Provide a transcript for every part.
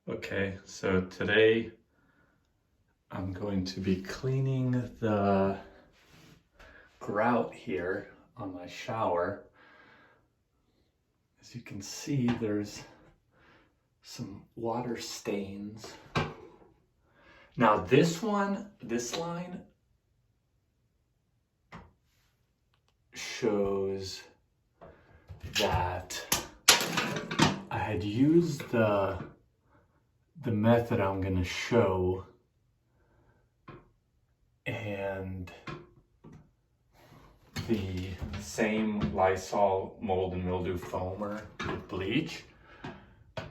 Okay, so today I'm going to be cleaning the grout here on my shower. As you can see, there's some water stains. Now this line shows that I had used the method I'm going to show, and the same Lysol mold and mildew foamer with bleach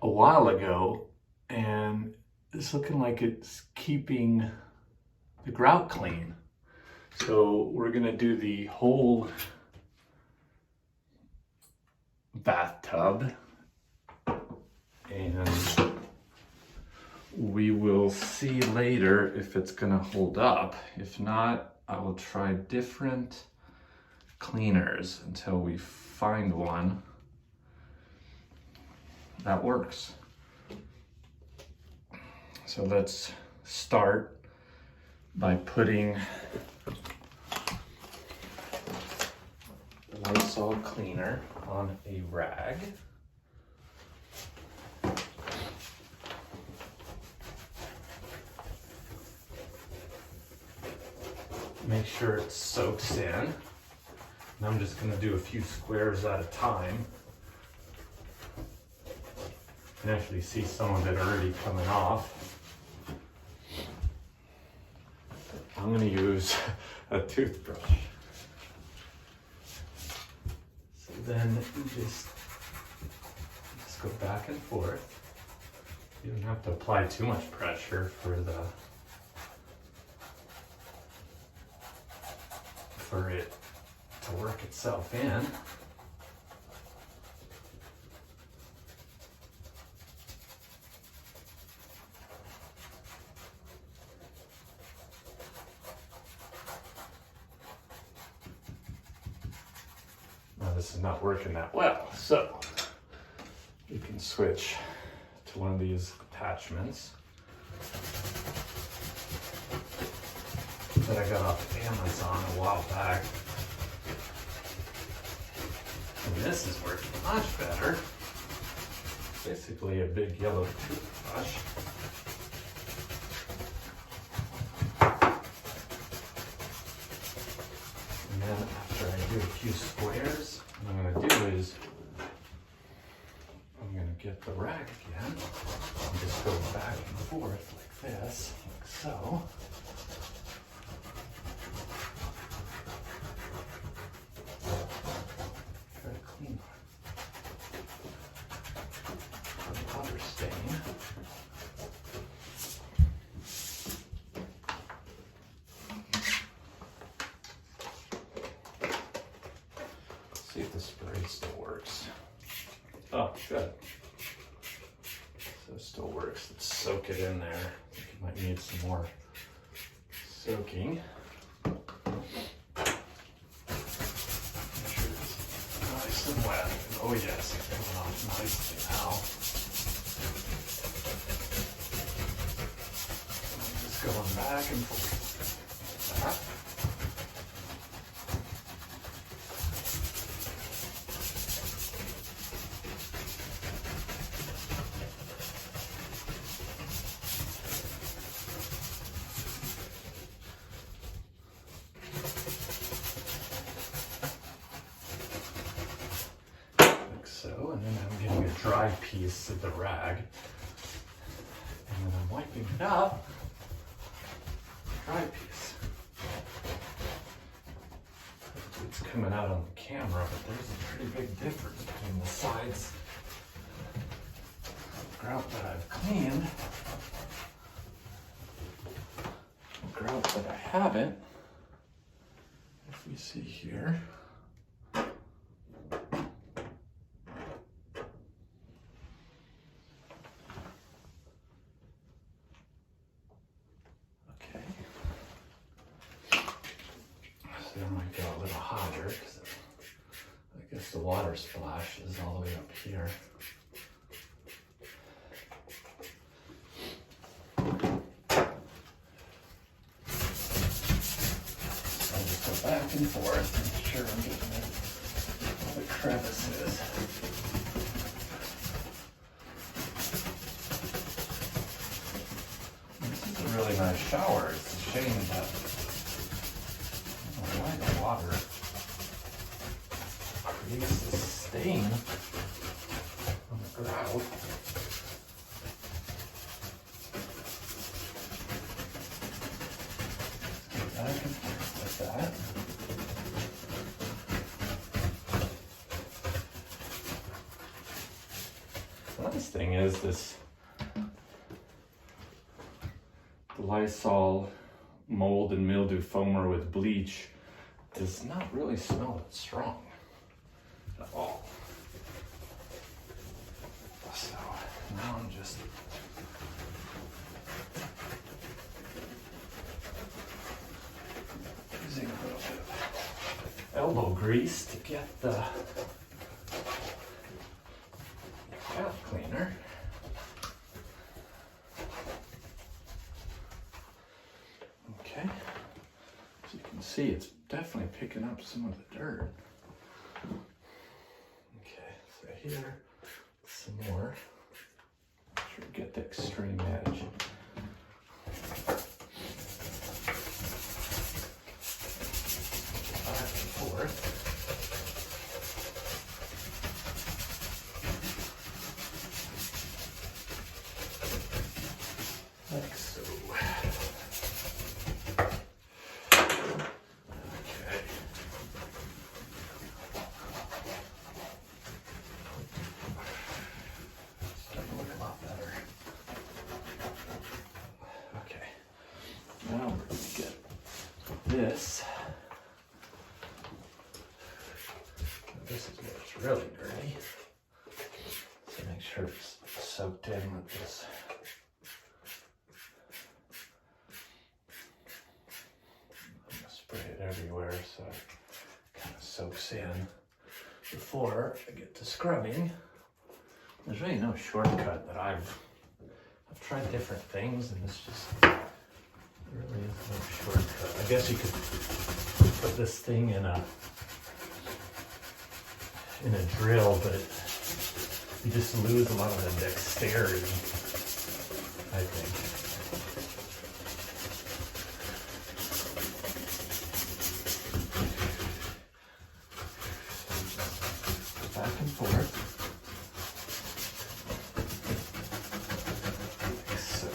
a while ago, and it's looking like it's keeping the grout clean. So we're going to do the whole bathtub, and we will see later if it's gonna hold up. If not, I will try different cleaners until we find one that works. So let's start by putting Lysol cleaner on a rag. Make sure it soaks in. And I'm just going to do a few squares at a time. You can actually see some of it already coming off. I'm going to use a toothbrush. So then you just go back and forth. You don't have to apply too much pressure for it to work itself in. Now this is not working that well, so you can switch to one of these attachments that I got off Amazon a while back. And this is working much better. Basically a big yellow toothbrush. And then after I do a few squares, what I'm going to do is I'm going to get the rag again and just go back and forth like this, like so. See if the spray still works. Oh, good. So it still works. Let's soak it in there. I think you might need some more soaking. Make sure it's nice and wet. Oh yes, it's coming off nicely now. I'm just going back and forth like that. So, and then I'm getting a dry piece of the rag, and then I'm wiping it up, dry piece. It's coming out on the camera, but there's a pretty big difference between the sides of grout that I've cleaned, and grout that I haven't. If we see here. It might go a little hotter because I guess the water splash is all the way up here. back and forth. Make sure I'm getting all the crevices. This is a really nice shower. It's a shame that I don't know why the water creates this stain on the grout. Back and forth like that. The nice thing is the Lysol mold and mildew foamer with bleach does not really smell that strong at all. So now I'm just using a little bit of elbow grease to get the bath cleaner. Okay, so you can see it's definitely picking up some of the dirt. Okay, so here, some more. Make sure to get the extreme edge. Back and forth. Like so. Okay. Starting to look a lot better. Okay. Now we're going to get this. This is where it's really dirty. So make sure it's soaked in with this. I'm going to spray it everywhere so it kind of soaks in before I get to scrubbing. There's really no shortcut that I've tried different things and this just really is no shortcut. I guess you could put this thing in a drill, but you just lose a lot of the dexterity, I think. Back and forth. Like so.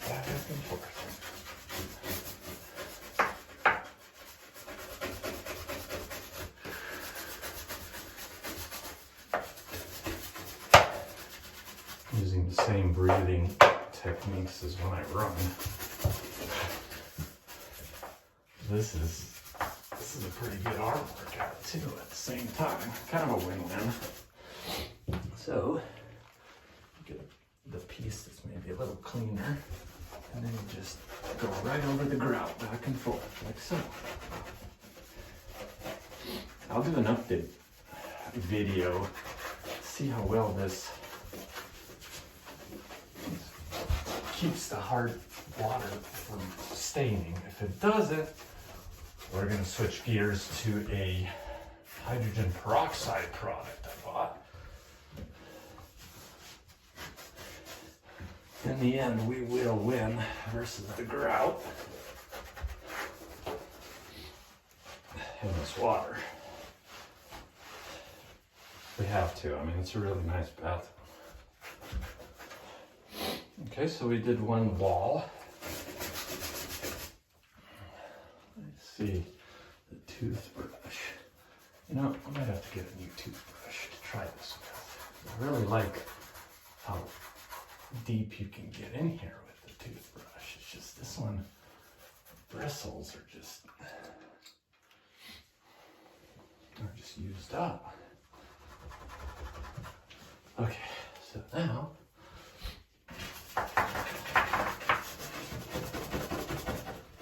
Back and forth. Using the same breathing techniques as when I run. This is a pretty good arm workout too at the same time. Kind of a win-win. So you get the piece that's maybe a little cleaner, and then you just go right over the grout back and forth like so. I'll do an update video, see how well this keeps the hard water from staining. If it doesn't, we're going to switch gears to a hydrogen peroxide product I bought. In the end, we will win versus the grout in this water. We have to. I mean, it's a really nice bath. Okay, so we did one wall. Let's see, the toothbrush. You know, I might have to get a new toothbrush to try this with. I really like how deep you can get in here with the toothbrush. It's just this one, the bristles are just used up. Okay, so now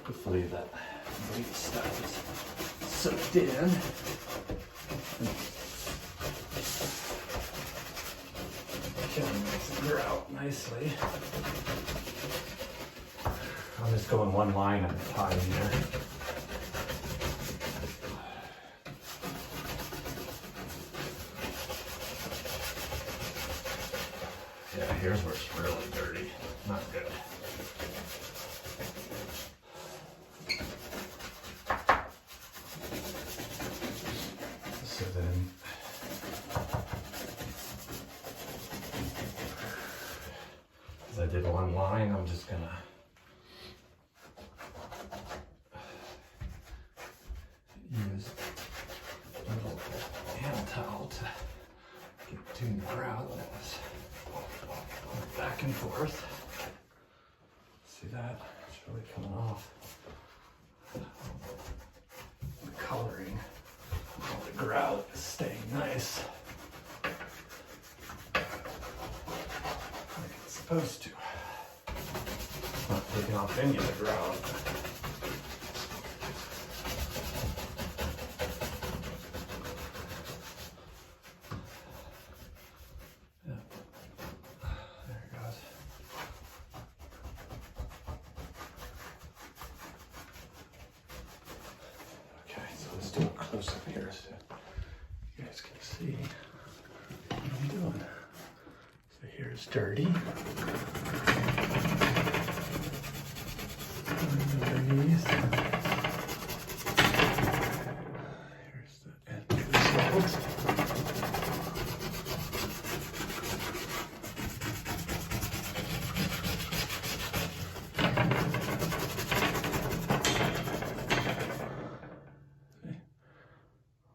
hopefully that bleach stuff is soaked in. Killing makes it grout nicely. I'm just going one line at a time here. Yeah, here's where it's really dirty. Not good. So then, as I did one line, I'm just gonna use a little hand towel to get between the grout that was back and forth. See that? It's really coming off. The coloring, all the grout is staying nice. Like it's supposed to. It's not taking off any of the grout. Do a close up here so you guys can see what I'm doing. So here's dirty. Underneath. Here's the enthusiast.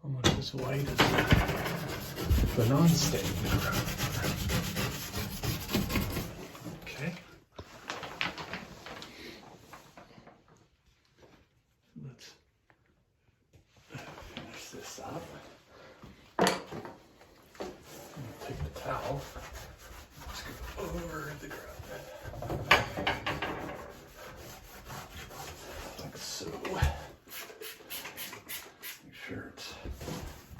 Almost as white as the non-stain. Okay. Let's finish this up. Take the towel. Let's go over the grout. Like so. Make sure it's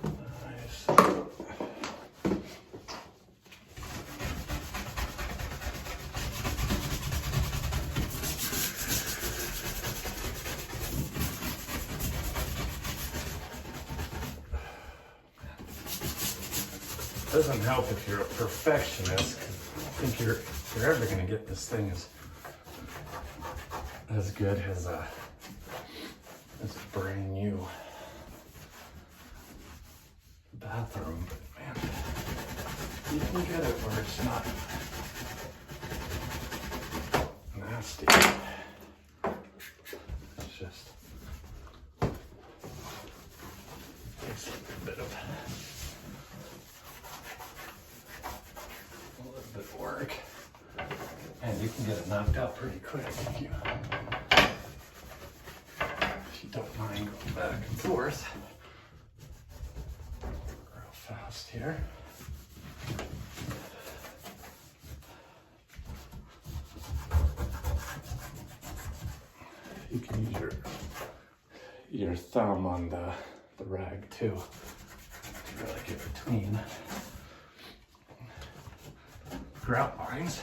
nice. Doesn't help if you're a perfectionist. I don't think you're ever going to get this thing as good as a brand new bathroom. But man, you can get it where it's not nasty. It's just takes a bit of work, and you can get it knocked out pretty quick if you don't mind going back and forth real fast here. You can use your thumb on the rag too to really get between grout lines.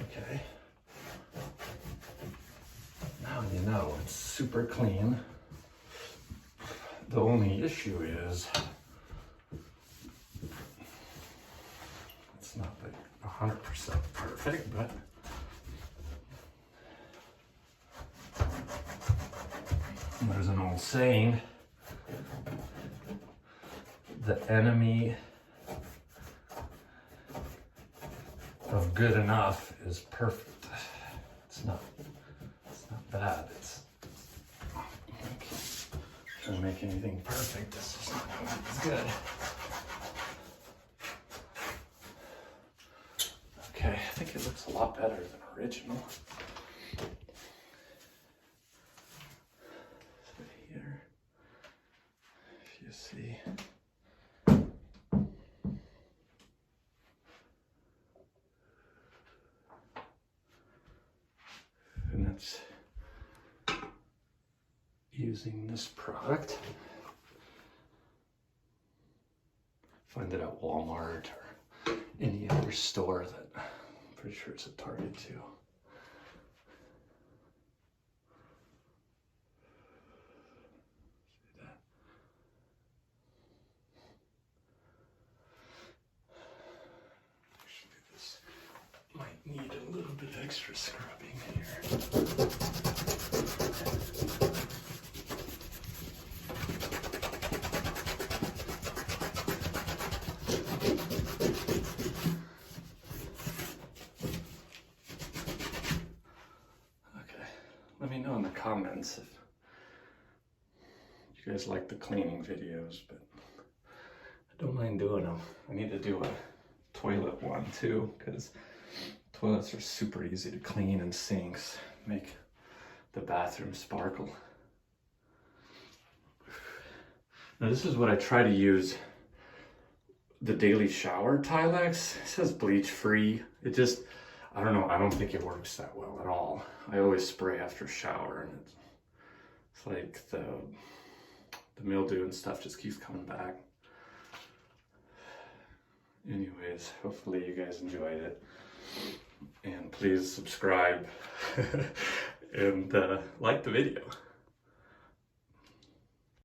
Okay. Now you know it's super clean. The only issue is it's not like 100% perfect, but there's an old saying, the enemy of good enough is perfect. It's not bad. It's trying to make anything perfect. It's just not as good. Okay, I think it looks a lot better than original. So here, if you see, using this product. Find it at Walmart or any other store that I'm pretty sure it's a Target too. See that? Actually, this might need a little bit extra scrubbing here. Let me know in the comments if you guys like the cleaning videos, but I don't mind doing them. I need to do a toilet one too, because toilets are super easy to clean, and sinks make the bathroom sparkle. Now this is what I try to use, the daily shower Tilex. It says bleach free. It just, I don't know, I don't think it works that well at all. I always spray after shower, and it's like the mildew and stuff just keeps coming back. Anyways, hopefully you guys enjoyed it, and please subscribe and like the video.